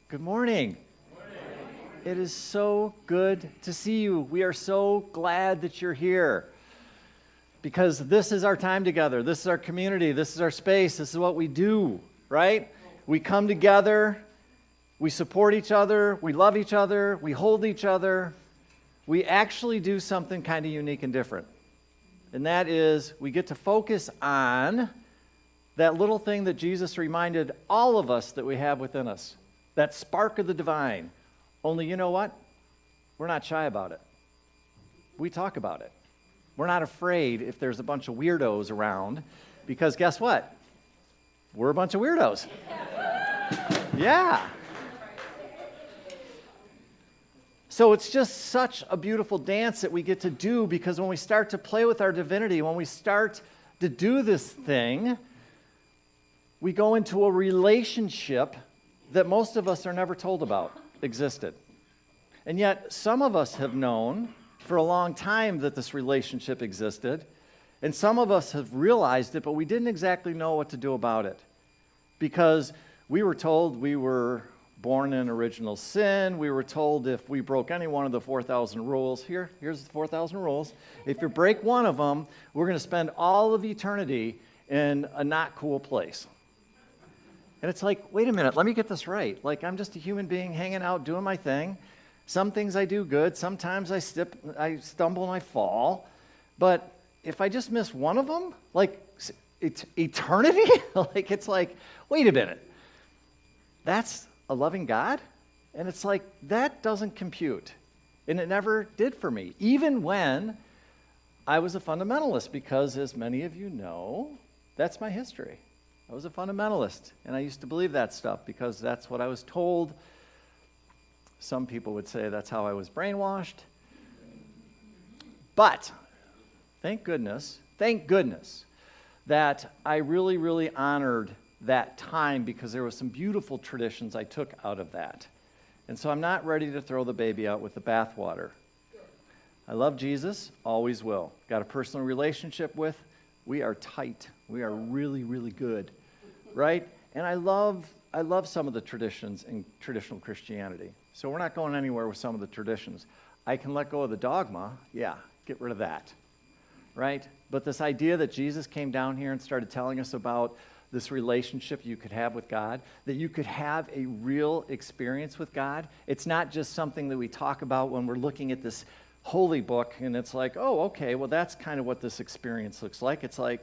Good morning. It is so good to see you. We are so glad that you're here because this is our time together. This is our community. This is our space. This is what we do, right? We come together. We support each other. We love each other. We hold each other. We actually do something kind of unique and different. And that is we get to focus on that little thing that Jesus reminded all of us that we have within us. That spark of the divine. Only you know what? We're not shy about it. We talk about it. We're not afraid if there's a bunch of weirdos around, because guess what? We're a bunch of weirdos. Yeah. So it's just such a beautiful dance that we get to do, because when we start to play with our divinity, when we start to do this thing, we go into a relationship that most of us are never told about existed. And yet, some of us have known for a long time that this relationship existed, and some of us have realized it, but we didn't exactly know what to do about it. Because we were told we were born in original sin. We were told if we broke any one of the 4,000 rules, here's the 4,000 rules. If you break one of them, we're going to spend all of eternity in a not cool place. And it's like, wait a minute, let me get this right. Like, I'm just a human being hanging out, doing my thing. Some things I do good. Sometimes I stumble and I fall. But if I just miss one of them, like, it's eternity? Like, it's like, wait a minute. That's a loving God? And it's like, that doesn't compute. And it never did for me. Even when I was a fundamentalist, because as many of you know, that's my history. I was a fundamentalist, and I used to believe that stuff because that's what I was told. Some people would say that's how I was brainwashed. But thank goodness that I really, really honored that time, because there were some beautiful traditions I took out of that. And so I'm not ready to throw the baby out with the bathwater. I love Jesus, always will. Got a personal relationship with. We are tight. We are really, really good. Right? And I love some of the traditions in traditional Christianity. So we're not going anywhere with some of the traditions. I can let go of the dogma. Yeah, get rid of that. Right? But this idea that Jesus came down here and started telling us about this relationship you could have with God, that you could have a real experience with God. It's not just something that we talk about when we're looking at this holy book and it's like, oh, okay, well, that's kind of what this experience looks like. It's like,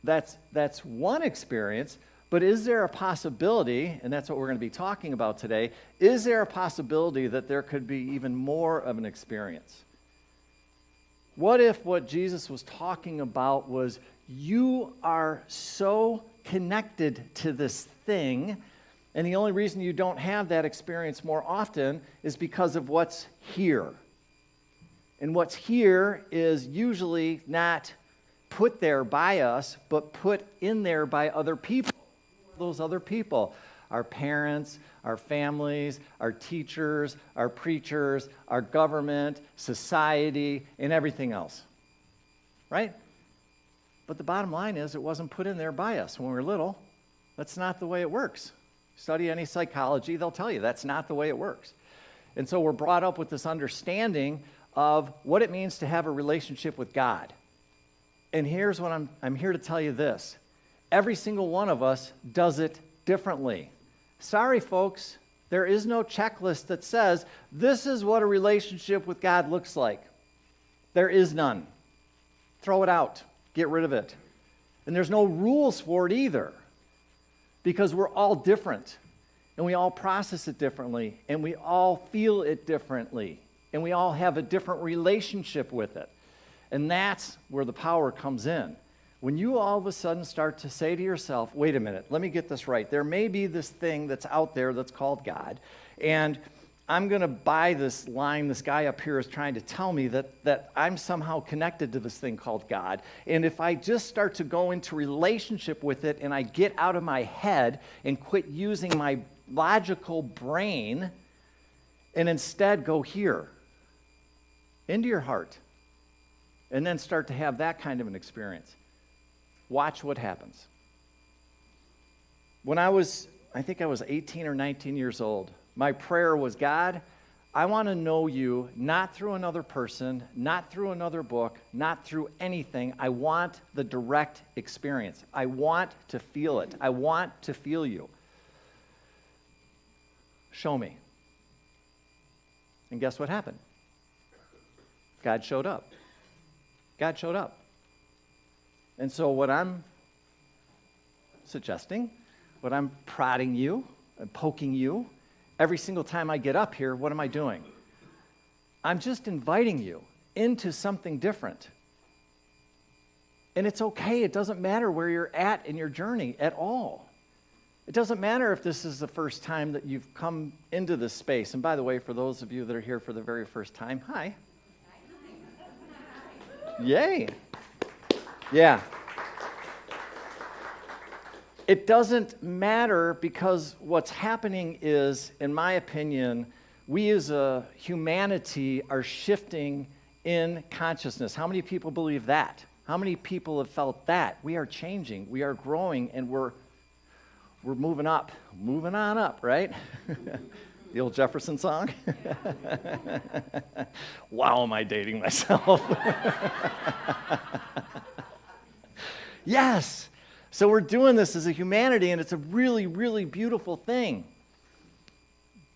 that's one experience, but is there a possibility, and that's what we're going to be talking about today, is there a possibility that there could be even more of an experience? What if what Jesus was talking about was you are so connected to this thing, and the only reason you don't have that experience more often is because of what's here. And what's here is usually not put there by us, but put in there by other people. Those other people, our parents, our families, our teachers, our preachers, our government, society, and everything else. Right? But the bottom line is it wasn't put in there by us when we were little. That's not the way it works. Study any psychology, they'll tell you that's not the way it works. And so we're brought up with this understanding of what it means to have a relationship with God. And here's what I'm here to tell you this. Every single one of us does it differently. Sorry, folks, there is no checklist that says this is what a relationship with God looks like. There is none. Throw it out. Get rid of it. And there's no rules for it either, because we're all different, and we all process it differently, and we all feel it differently, and we all have a different relationship with it. And that's where the power comes in. When you all of a sudden start to say to yourself, wait a minute, let me get this right. There may be this thing that's out there that's called God, and I'm going to buy this line this guy up here is trying to tell me that I'm somehow connected to this thing called God. And if I just start to go into relationship with it and I get out of my head and quit using my logical brain and instead go here, into your heart, and then start to have that kind of an experience. Watch what happens. When I was I think I was 18 or 19 years old. My prayer was, God, I want to know you not through another person, not through another book, not through anything. I want the direct experience. I want to feel it. I want to feel you. Show me. And guess what happened? God showed up. God showed up. And so what I'm suggesting, what I'm prodding you and poking you, every single time I get up here, what am I doing? I'm just inviting you into something different. And it's okay. It doesn't matter where you're at in your journey at all. It doesn't matter if this is the first time that you've come into this space. And by the way, for those of you that are here for the very first time, hi. Yay. Yeah. It doesn't matter because what's happening is, in my opinion, we as a humanity are shifting in consciousness. How many people believe that? How many people have felt that? We are changing, we are growing, and we're moving up, moving on up, right? The old Jefferson song? Wow, am I dating myself? Yes. So we're doing this as a humanity, and it's a really, really beautiful thing.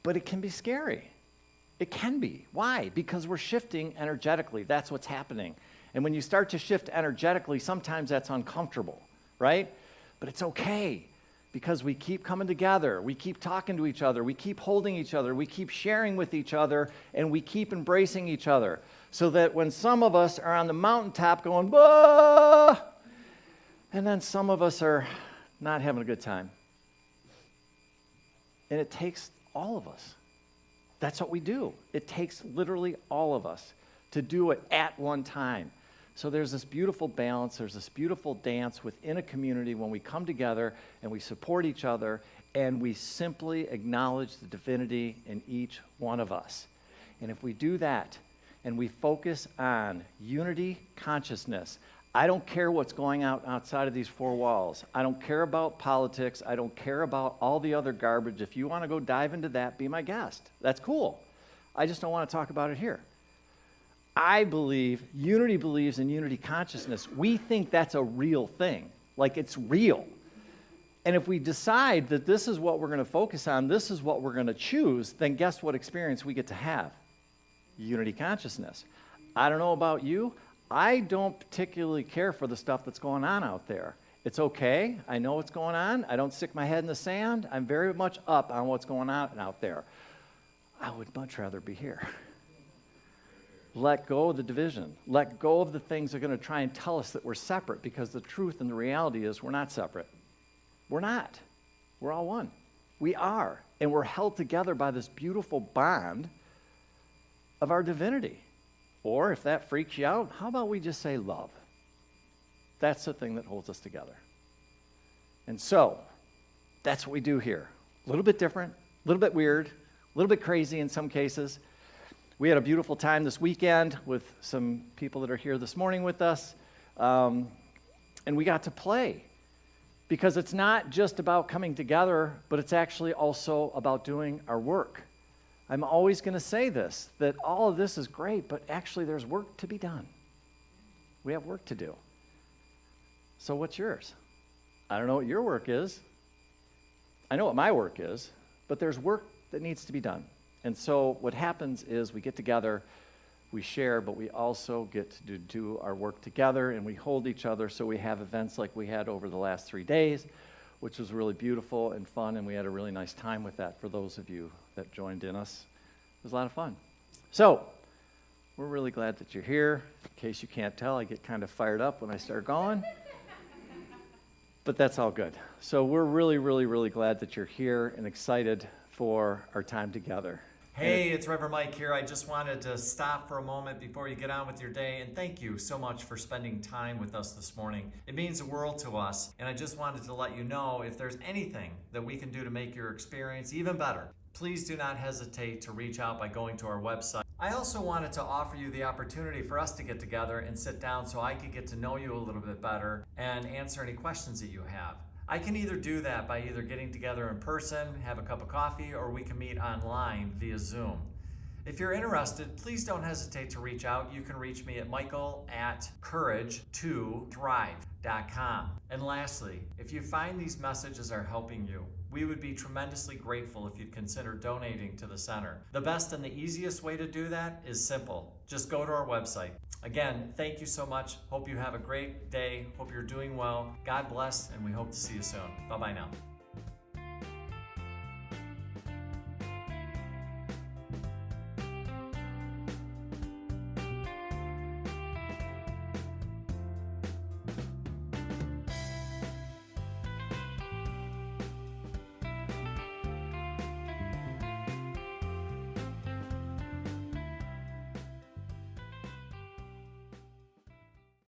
But it can be scary. It can be. Why? Because we're shifting energetically. That's what's happening. And when you start to shift energetically, sometimes that's uncomfortable, right? But it's okay, because we keep coming together. We keep talking to each other. We keep holding each other. We keep sharing with each other, and we keep embracing each other. So that when some of us are on the mountaintop going, bah! And then some of us are not having a good time. And it takes all of us. That's what we do. It takes literally all of us to do it at one time. So there's this beautiful balance, there's this beautiful dance within a community when we come together and we support each other and we simply acknowledge the divinity in each one of us. And if we do that and we focus on unity consciousness, I don't care what's going on outside of these four walls. I don't care about politics. I don't care about all the other garbage. If you want to go dive into that, be my guest. That's cool. I just don't want to talk about it here. I believe, unity believes in unity consciousness. We think that's a real thing, like it's real. And if we decide that this is what we're going to focus on, this is what we're going to choose, then guess what experience we get to have? Unity consciousness. I don't know about you. I don't particularly care for the stuff that's going on out there. It's okay. I know what's going on. I don't stick my head in the sand. I'm very much up on what's going on out there. I would much rather be here. Let go of the division. Let go of the things that are going to try and tell us that we're separate, because the truth and the reality is we're not separate. We're not. We're all one. We are. And we're held together by this beautiful bond of our divinity. Or if that freaks you out, how about we just say love? That's the thing that holds us together. And so, that's what we do here. A little bit different, a little bit weird, a little bit crazy in some cases. We had a beautiful time this weekend with some people that are here this morning with us. And we got to play. Because it's not just about coming together, but it's actually also about doing our work. I'm always going to say this, that all of this is great, but actually there's work to be done. We have work to do. So what's yours? I don't know what your work is. I know what my work is, but there's work that needs to be done. And so what happens is we get together, we share, but we also get to do our work together, and we hold each other. So we have events like we had over the last 3 days, which was really beautiful and fun, and we had a really nice time with that for those of you that joined in us. It was a lot of fun. So, we're really glad that you're here. In case you can't tell, I get kind of fired up when I start going. But that's all good. So we're really, really, really glad that you're here and excited for our time together. Hey, it's Reverend Mike here. I just wanted to stop for a moment before you get on with your day and thank you so much for spending time with us this morning. It means the world to us, and I just wanted to let you know if there's anything that we can do to make your experience even better, please do not hesitate to reach out by going to our website. I also wanted to offer you the opportunity for us to get together and sit down so I could get to know you a little bit better and answer any questions that you have. I can either do that by either getting together in person, have a cup of coffee, or we can meet online via Zoom. If you're interested, please don't hesitate to reach out. You can reach me at michael@courage2thrive.com. And lastly, if you find these messages are helping you, we would be tremendously grateful if you'd consider donating to the center. The best and the easiest way to do that is simple. Just go to our website. Again, thank you so much. Hope you have a great day. Hope you're doing well. God bless, and we hope to see you soon. Bye-bye now.